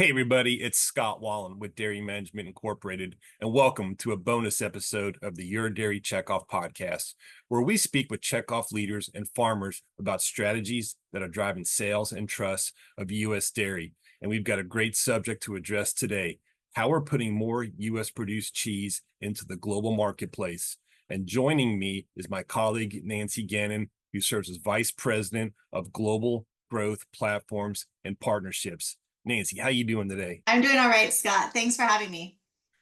Hey everybody, it's Scott Wallin with Dairy Management Incorporated, and welcome to a bonus episode of the U.S.Dairy Checkoff podcast, where we speak with checkoff leaders and farmers about strategies that are driving sales and trust of U.S. dairy. And we've got a great subject to address today: how we're putting more U.S. produced cheese into the global marketplace. And joining me is my colleague, Nancy Gannon, who serves as Vice President of Global Growth Platforms and Partnerships. Nancy, how you doing today? I'm doing all right, Scott. Thanks for having me.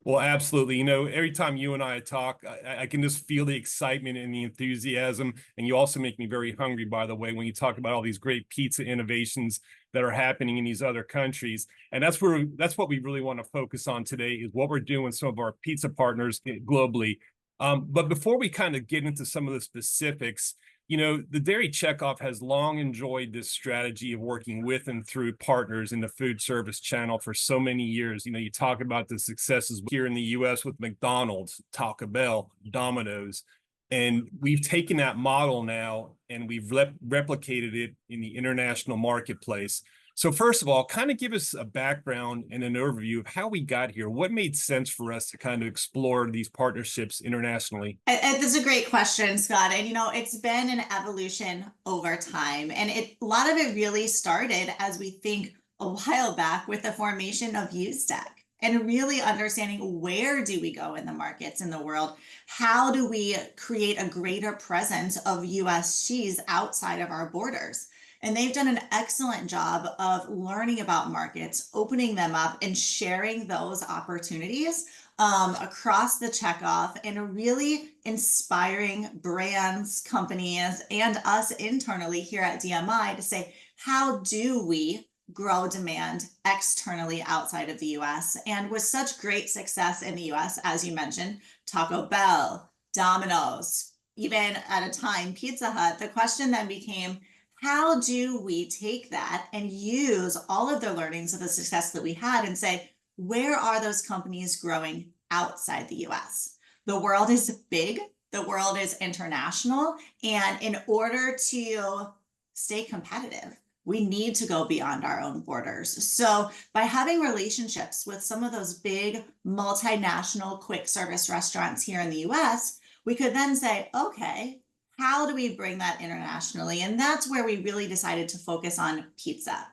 Well, absolutely. Every time you and I talk, I can just feel the excitement and the enthusiasm. And you also make me very hungry, by the way, when you talk about all these great pizza innovations that are happening in these other countries. And that's what we really want to focus on today, is what we're doing with some of our pizza partners globally. But before we kind of get into some of the specifics, the Dairy Checkoff has long enjoyed this strategy of working with and through partners in the food service channel for so many years. You talk about the successes here in the US with McDonald's, Taco Bell, Domino's, and we've taken that model now and we've replicated it in the international marketplace. So first of all, kind of give us a background and an overview of how we got here. What made sense for us to kind of explore these partnerships internationally? That's a great question, Scott. And it's been an evolution over time. And a lot of it really started, as we think, a while back with the formation of U.S.Dairy and really understanding, where do we go in the markets in the world? How do we create a greater presence of U.S. cheese outside of our borders? And they've done an excellent job of learning about markets, opening them up, and sharing those opportunities across the checkoff, and really inspiring brands, companies, and us internally here at DMI to say, how do we grow demand externally outside of the US? And with such great success in the US, as you mentioned, Taco Bell, Domino's, even at a time, Pizza Hut, the question then became, how do we take that and use all of the learnings of the success that we had and say, where are those companies growing outside the US? The world is big, the world is international, and in order to stay competitive, we need to go beyond our own borders. So by having relationships with some of those big multinational quick service restaurants here in the US, we could then say, okay, how do we bring that internationally? And that's where we really decided to focus on pizza.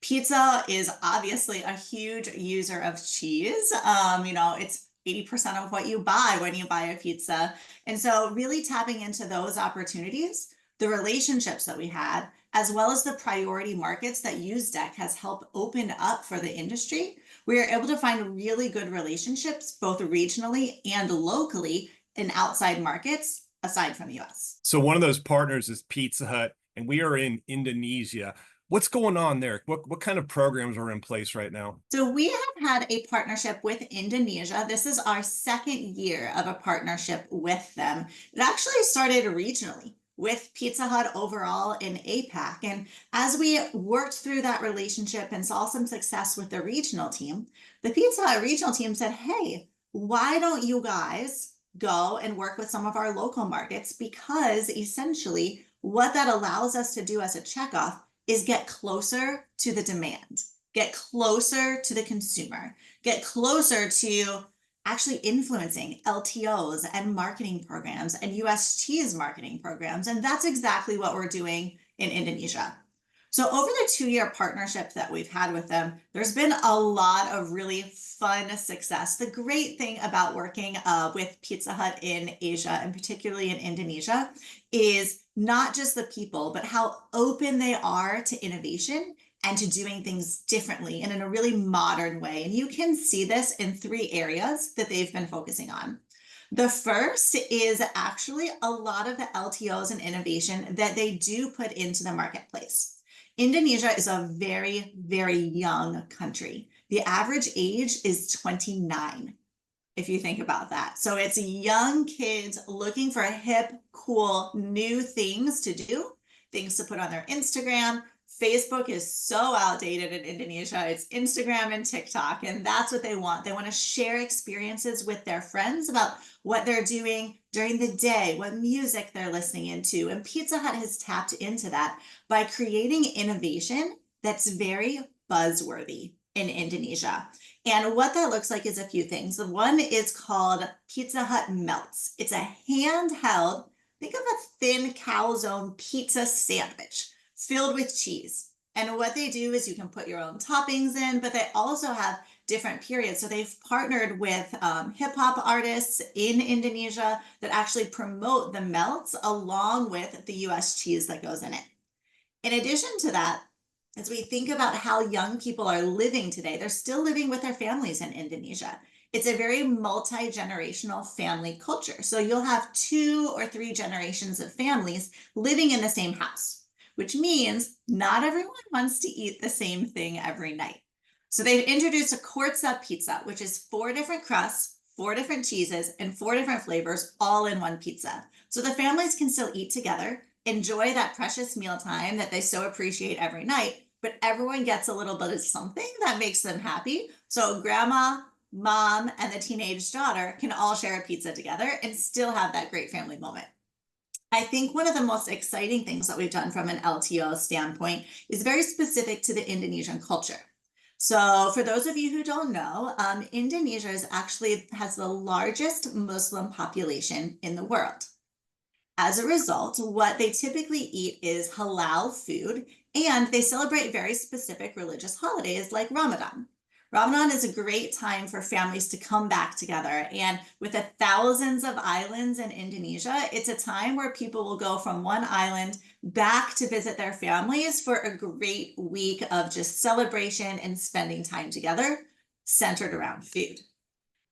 Pizza is obviously a huge user of cheese. It's 80% of what you buy when you buy a pizza. And so really tapping into those opportunities, the relationships that we had, as well as the priority markets that U.S.Dairy has helped open up for the industry, we are able to find really good relationships, both regionally and locally in outside markets, aside from the US. So one of those partners is Pizza Hut, and we are in Indonesia. What's going on there? What kind of programs are in place right now? So we have had a partnership with Indonesia. This is our second year of a partnership with them. It actually started regionally with Pizza Hut overall in APAC. And as we worked through that relationship and saw some success with the regional team, the Pizza Hut regional team said, hey, why don't you guys go and work with some of our local markets? Because essentially what that allows us to do as a checkoff is get closer to the demand, get closer to the consumer, get closer to actually influencing LTOs and marketing programs and US cheese marketing programs. And that's exactly what we're doing in Indonesia. So over the 2-year partnership that we've had with them, there's been a lot of really fun success. The great thing about working with Pizza Hut in Asia, and particularly in Indonesia, is not just the people, but how open they are to innovation and to doing things differently and in a really modern way. And you can see this in 3 areas that they've been focusing on. The first is actually a lot of the LTOs and innovation that they do put into the marketplace. Indonesia is a very, very young country. The average age is 29, if you think about that. So it's young kids looking for hip, cool, new things to do, things to put on their Instagram. Facebook is so outdated in Indonesia. It's Instagram and TikTok, and that's what they want. They want to share experiences with their friends about what they're doing during the day, what music they're listening into. And Pizza Hut has tapped into that by creating innovation that's very buzzworthy. in Indonesia. And what that looks like is a few things. The one is called Pizza Hut Melts. It's a handheld, think of a thin calzone pizza sandwich filled with cheese. And what they do is you can put your own toppings in, but they also have different periods. So they've partnered with hip hop artists in Indonesia that actually promote the melts along with the US cheese that goes in it. In addition to that, as we think about how young people are living today, they're still living with their families in Indonesia. It's a very multi-generational family culture. So you'll have 2 or 3 generations of families living in the same house, which means not everyone wants to eat the same thing every night. So they've introduced a Corsa pizza, which is 4 different crusts, 4 different cheeses, and 4 different flavors, all in one pizza. So the families can still eat together, enjoy that precious mealtime that they so appreciate every night, but everyone gets a little bit of something that makes them happy. So grandma, mom, and the teenage daughter can all share a pizza together and still have that great family moment. I think one of the most exciting things that we've done from an LTO standpoint is very specific to the Indonesian culture. So for those of you who don't know, Indonesia has the largest Muslim population in the world. As a result, what they typically eat is halal food, and they celebrate very specific religious holidays like Ramadan. Ramadan is a great time for families to come back together. And with the thousands of islands in Indonesia, it's a time where people will go from one island back to visit their families for a great week of just celebration and spending time together, centered around food.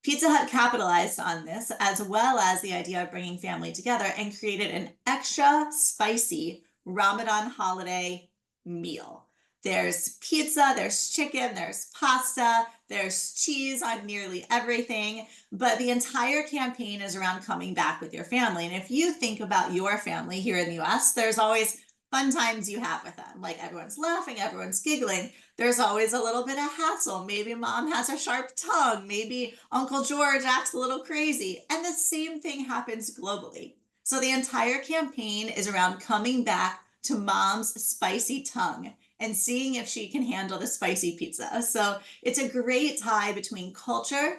Pizza Hut capitalized on this, as well as the idea of bringing family together, and created an extra spicy Ramadan holiday meal. There's pizza, there's chicken, there's pasta, there's cheese on nearly everything, but the entire campaign is around coming back with your family. And if you think about your family here in the US, there's always fun times you have with them. Like everyone's laughing, everyone's giggling. There's always a little bit of hassle. Maybe mom has a sharp tongue. Maybe Uncle George acts a little crazy. And the same thing happens globally. So the entire campaign is around coming back to mom's spicy tongue and seeing if she can handle the spicy pizza. So it's a great tie between culture,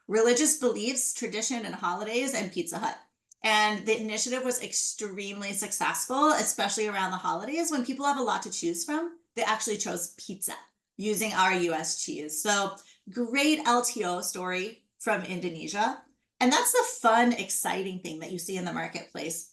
religious beliefs, tradition, and holidays, and Pizza Hut. And the initiative was extremely successful, especially around the holidays. When people have a lot to choose from, they actually chose pizza using our US cheese. So great LTO story from Indonesia. And that's the fun, exciting thing that you see in the marketplace.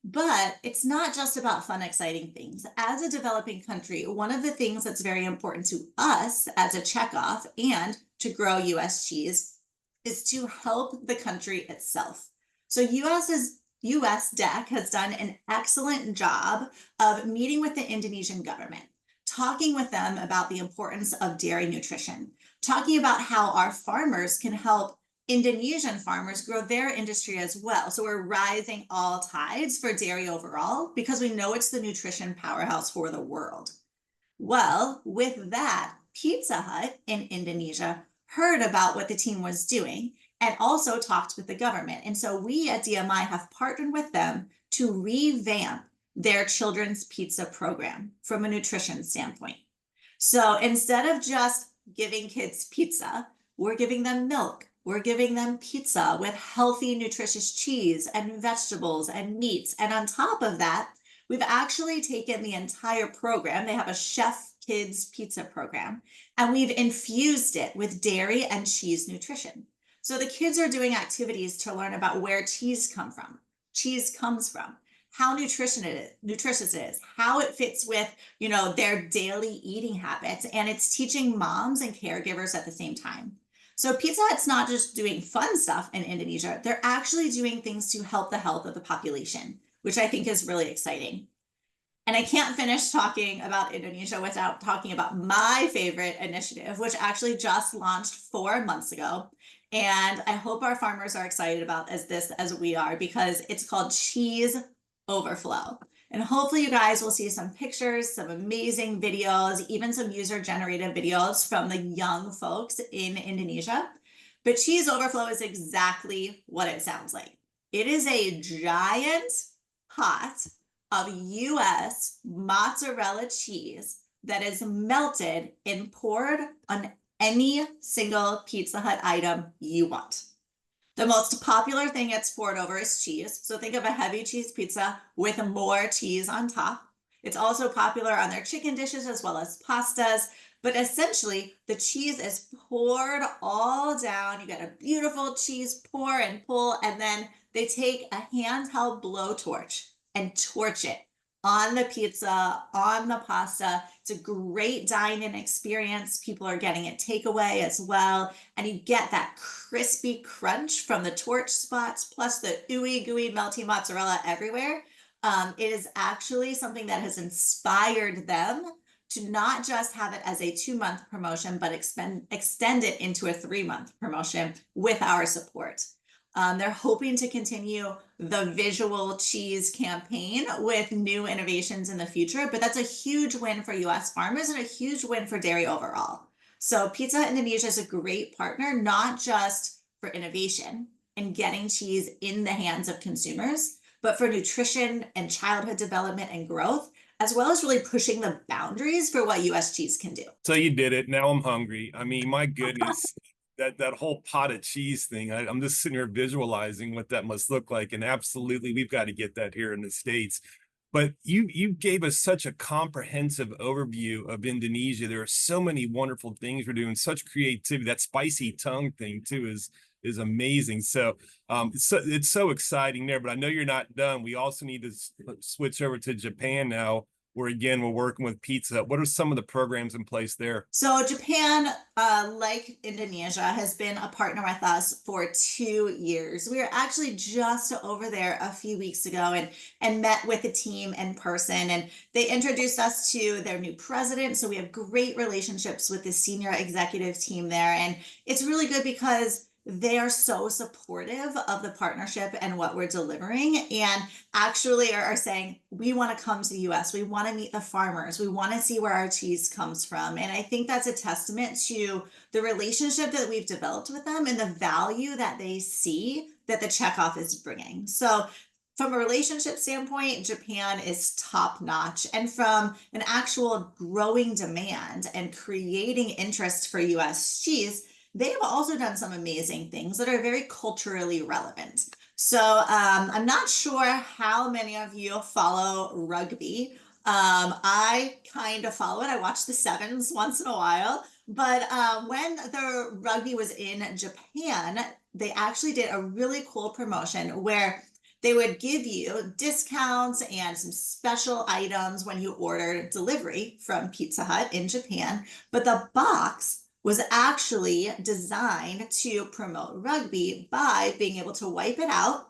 But it's not just about fun, exciting things. As a developing country, one of the things that's very important to us as a checkoff and to grow US cheese is to help the country itself. So U.S.DAC has done an excellent job of meeting with the Indonesian government, talking with them about the importance of dairy nutrition, talking about how our farmers can help Indonesian farmers grow their industry as well. So we're rising all tides for dairy overall because we know it's the nutrition powerhouse for the world. Well, with that, Pizza Hut in Indonesia heard about what the team was doing and also talked with the government. And so we at DMI have partnered with them to revamp their children's pizza program from a nutrition standpoint. So instead of just giving kids pizza, we're giving them milk. We're giving them pizza with healthy, nutritious cheese and vegetables and meats. And on top of that, we've actually taken the entire program. They have a chef kids pizza program, and we've infused it with dairy and cheese nutrition. So the kids are doing activities to learn about where cheese comes from, how nutritious it is, how it fits with, their daily eating habits, and it's teaching moms and caregivers at the same time. So Pizza Hut's not just doing fun stuff in Indonesia, they're actually doing things to help the health of the population, which I think is really exciting. And I can't finish talking about Indonesia without talking about my favorite initiative, which actually just launched 4 months ago. And I hope our farmers are excited about this as we are, because it's called Cheese Overflow. And hopefully you guys will see some pictures, some amazing videos, even some user-generated videos from the young folks in Indonesia. But Cheese Overflow is exactly what it sounds like. It is a giant pot of US mozzarella cheese that is melted and poured on any single Pizza Hut item you want. The most popular thing it's poured over is cheese. So think of a heavy cheese pizza with more cheese on top. It's also popular on their chicken dishes as well as pastas. But essentially, the cheese is poured all down. You get a beautiful cheese pour and pull, and then they take a handheld blowtorch and torch it on the pizza, on the pasta. It's a great dine-in experience. People are getting it takeaway as well. And you get that crispy crunch from the torch spots, plus the ooey gooey melty mozzarella everywhere. It is actually something that has inspired them to not just have it as a 2-month promotion, but extend it into a 3-month promotion with our support. They're hoping to continue the visual cheese campaign with new innovations in the future, but that's a huge win for US farmers and a huge win for dairy overall. So Pizza Hut Indonesia is a great partner, not just for innovation and getting cheese in the hands of consumers, but for nutrition and childhood development and growth, as well as really pushing the boundaries for what US cheese can do. So you did it. Now I'm hungry. I mean, my goodness, that whole pot of cheese thing, I'm just sitting here visualizing what that must look like. And absolutely, we've got to get that here in the States. But you gave us such a comprehensive overview of Indonesia. There are so many wonderful things we're doing, such creativity. That spicy tongue thing too is amazing. So it's so exciting there. But I know you're not done. We also need to switch over to Japan now, where again we're working with Pizza Hut. What are some of the programs in place there? So Japan, like Indonesia, has been a partner with us for 2 years. We were actually just over there a few weeks ago and met with the team in person, and they introduced us to their new president. So we have great relationships with the senior executive team there, and it's really good because they are so supportive of the partnership and what we're delivering, and actually are saying, we want to come to the US. We want to meet the farmers. We want to see where our cheese comes from. And I think that's a testament to the relationship that we've developed with them and the value that they see that the Checkoff is bringing. So from a relationship standpoint, Japan is top notch. And from an actual growing demand and creating interest for US cheese, they have also done some amazing things that are very culturally relevant. So I'm not sure how many of you follow rugby. I kind of follow it. I watch the sevens once in a while. But when the rugby was in Japan, they actually did a really cool promotion where they would give you discounts and some special items when you order delivery from Pizza Hut in Japan. But the box was actually designed to promote rugby by being able to wipe it out,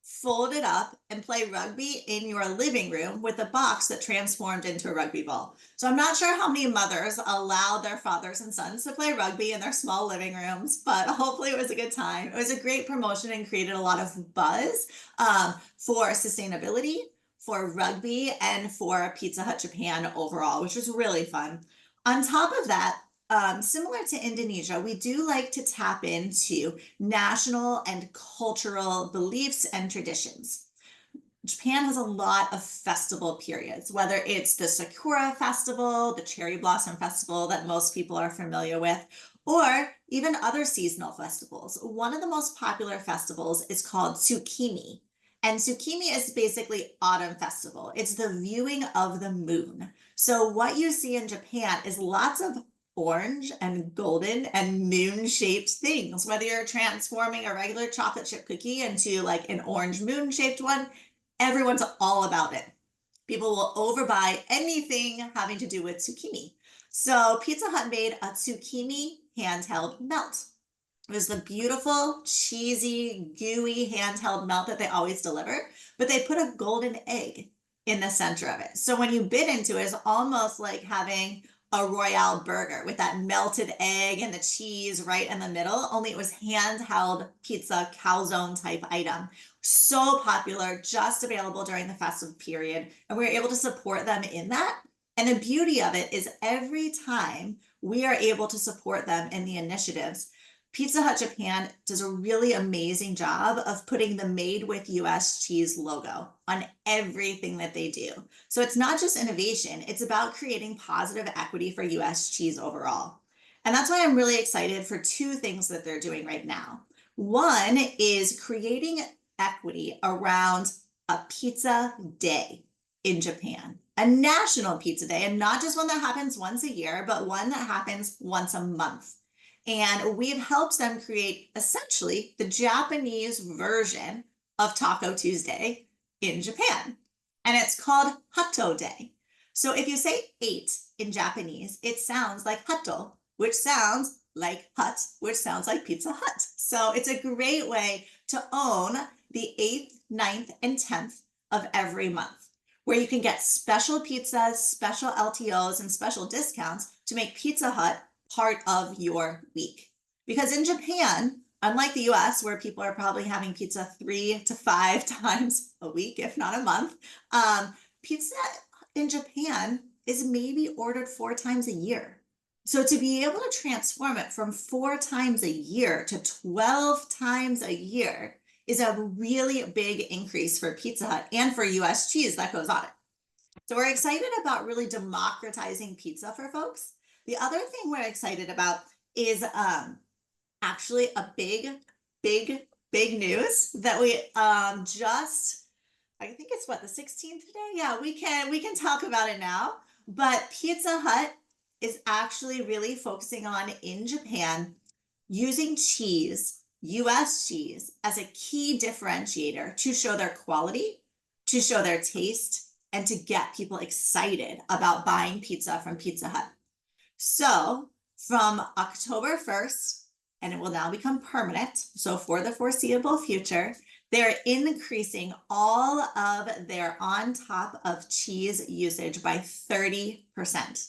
fold it up, and play rugby in your living room with a box that transformed into a rugby ball. So I'm not sure how many mothers allowed their fathers and sons to play rugby in their small living rooms, but hopefully it was a good time. It was a great promotion and created a lot of buzz for sustainability, for rugby, and for Pizza Hut Japan overall, which was really fun. On top of that, similar to Indonesia, we do like to tap into national and cultural beliefs and traditions. Japan has a lot of festival periods, whether it's the Sakura Festival, the Cherry Blossom Festival that most people are familiar with, or even other seasonal festivals. One of the most popular festivals is called Tsukimi. And Tsukimi is basically autumn festival. It's the viewing of the moon. So what you see in Japan is lots of orange and golden and moon-shaped things. Whether you're transforming a regular chocolate chip cookie into like an orange moon-shaped one, everyone's all about it. People will overbuy anything having to do with tsukimi. So Pizza Hut made a tsukimi handheld melt. It was the beautiful, cheesy, gooey handheld melt that they always deliver, but they put a golden egg in the center of it. So when you bit into it, it's almost like having a Royale burger with that melted egg and the cheese right in the middle, only it was handheld pizza calzone type item. So popular, just available during the festive period. And we were able to support them in that. And the beauty of it is every time we are able to support them in the initiatives, Pizza Hut Japan does a really amazing job of putting the Made with US Cheese logo on everything that they do. So it's not just innovation, it's about creating positive equity for US cheese overall. And that's why I'm really excited for two things that they're doing right now. One is creating equity around a pizza day in Japan, a national pizza day, and not just one that happens once a year, but one that happens once a month. And we've helped them create essentially the Japanese version of Taco Tuesday in Japan. And it's called Hutto Day. So if you say 8 in Japanese, it sounds like Hutto, which sounds like hut, which sounds like Pizza Hut. So it's a great way to own the 8th, 9th, and 10th of every month, where you can get special pizzas, special LTOs, and special discounts to make Pizza Hut part of your week. Because in Japan, unlike the US, where people are probably having pizza 3 to 5 times a week, if not a month, pizza in Japan is maybe ordered 4 times a year. So to be able to transform it from 4 times a year to 12 times a year is a really big increase for Pizza Hut and for US cheese that goes on it. So we're excited about really democratizing pizza for folks. The other thing we're excited about is actually a big news that we just, I think it's what, the 16th today? Yeah, we can talk about it now. But Pizza Hut is actually really focusing on in Japan using cheese, US cheese, as a key differentiator to show their quality, to show their taste, and to get people excited about buying pizza from Pizza Hut. So from October 1st, and it will now become permanent, so for the foreseeable future, they're increasing all of their on top of cheese usage by 30%.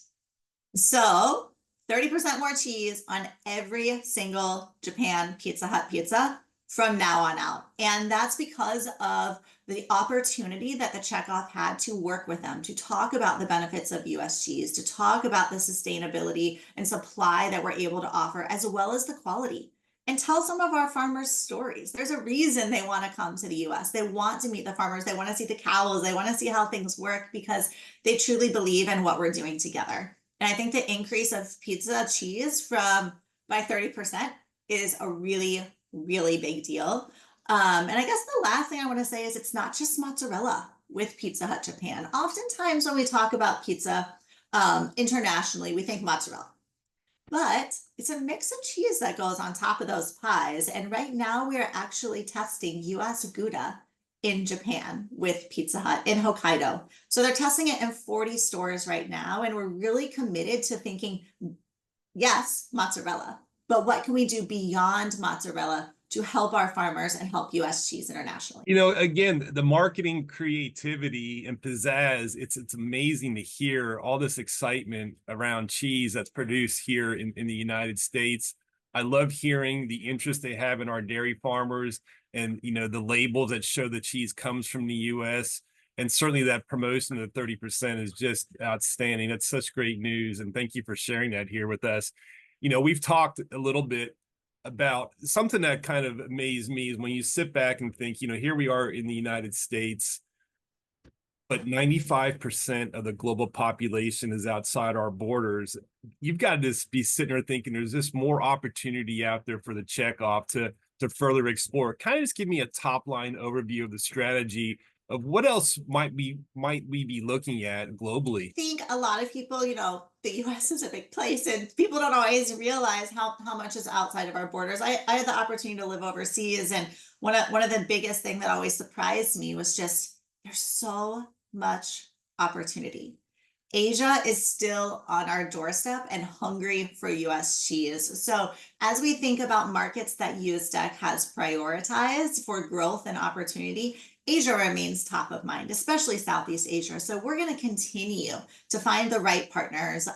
So 30% more cheese on every single Japan Pizza Hut pizza from now on out. And that's because of the opportunity that the Checkoff had to work with them, to talk about the benefits of US cheese, to talk about the sustainability and supply that we're able to offer, as well as the quality. And tell some of our farmers' stories. There's a reason they want to come to the US. They want to meet the farmers. They want to see the cows. They want to see how things work because they truly believe in what we're doing together. And I think the increase of pizza cheese by 30% is a really big deal. And I guess the last thing I want to say is it's not just mozzarella with Pizza Hut Japan. Oftentimes when we talk about pizza internationally, we think mozzarella. But it's a mix of cheese that goes on top of those pies. And right now we're actually testing US Gouda in Japan with Pizza Hut in Hokkaido. So they're testing it in 40 stores right now. And we're really committed to thinking, yes, mozzarella, but what can we do beyond mozzarella to help our farmers and help US cheese internationally? You know, again, the marketing creativity and pizzazz, it's amazing to hear all this excitement around cheese that's produced here in the United States. I love hearing the interest they have in our dairy farmers and, you know, the labels that show the cheese comes from the US. And certainly that promotion of the 30% is just outstanding. That's such great news. And thank you for sharing that here with us. You know, we've talked a little bit about something that kind of amazed me is when you sit back and think, you know, here we are in the United States, but 95% of the global population is outside our borders. You've got to just be sitting there thinking there's just more opportunity out there for the Checkoff to further explore. Kind of just give me a top line overview of the strategy of what else might we be looking at globally. I think a lot of people, you know, the US is a big place and people don't always realize how much is outside of our borders. I had the opportunity to live overseas, and one of the biggest thing that always surprised me was just there's so much opportunity. Asia is still on our doorstep and hungry for US cheese. So as we think about markets that U.S.Dairy has prioritized for growth and opportunity, Asia remains top of mind, especially Southeast Asia. So we're going to continue to find the right partners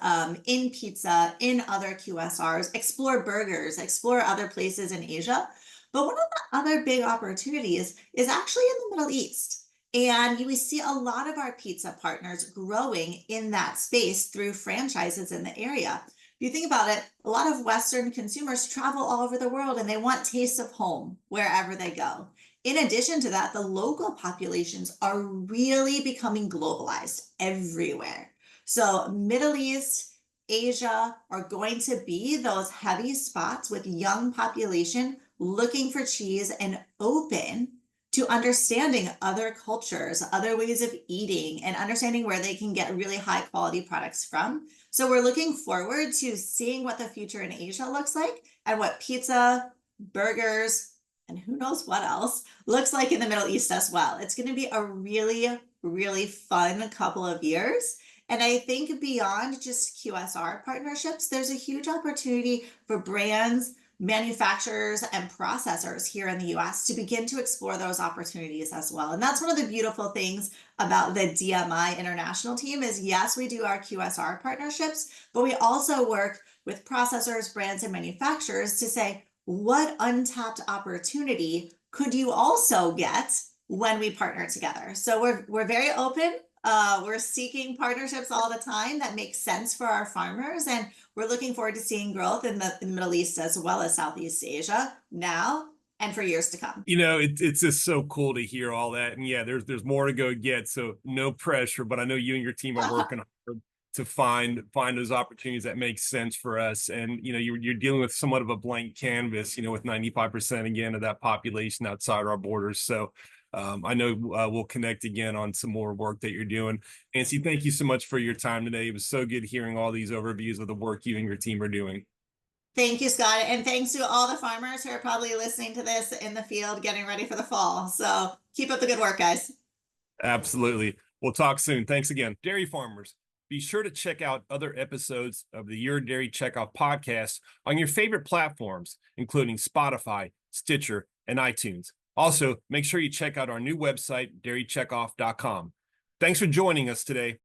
in pizza, in other QSRs, explore burgers, explore other places in Asia. But one of the other big opportunities is actually in the Middle East. And we see a lot of our pizza partners growing in that space through franchises in the area. If you think about it, a lot of Western consumers travel all over the world and they want taste of home wherever they go. In addition to that, the local populations are really becoming globalized everywhere. So Middle East, Asia are going to be those heavy spots with young population looking for cheese and open to understanding other cultures, other ways of eating, and understanding where they can get really high quality products from. So we're looking forward to seeing what the future in Asia looks like and what pizza, burgers, and who knows what else looks like in the Middle East as well. It's going to be a really, really fun couple of years. And I think beyond just QSR partnerships, there's a huge opportunity for brands, manufacturers, and processors here in the US to begin to explore those opportunities as well. And that's one of the beautiful things about the DMI international team is yes, we do our QSR partnerships, but we also work with processors, brands, and manufacturers to say, what untapped opportunity could you also get when we partner together? So we're very open. We're seeking partnerships all the time that make sense for our farmers, and we're looking forward to seeing growth in the Middle East as well as Southeast Asia now and for years to come. It's just so cool to hear all that. And yeah, there's more to go get. So no pressure, but I know you and your team are working hard to find those opportunities that make sense for us. And you're dealing with somewhat of a blank canvas, with 95% again of that population outside our borders. So I know we'll connect again on some more work that you're doing. Nancy, thank you so much for your time today. It was so good hearing all these overviews of the work you and your team are doing. Thank you, Scott. And thanks to all the farmers who are probably listening to this in the field, getting ready for the fall. So keep up the good work, guys. Absolutely. We'll talk soon. Thanks again. Dairy farmers, be sure to check out other episodes of the U.S.Dairy Checkoff podcast on your favorite platforms, including Spotify, Stitcher, and iTunes. Also, make sure you check out our new website, dairycheckoff.com. Thanks for joining us today.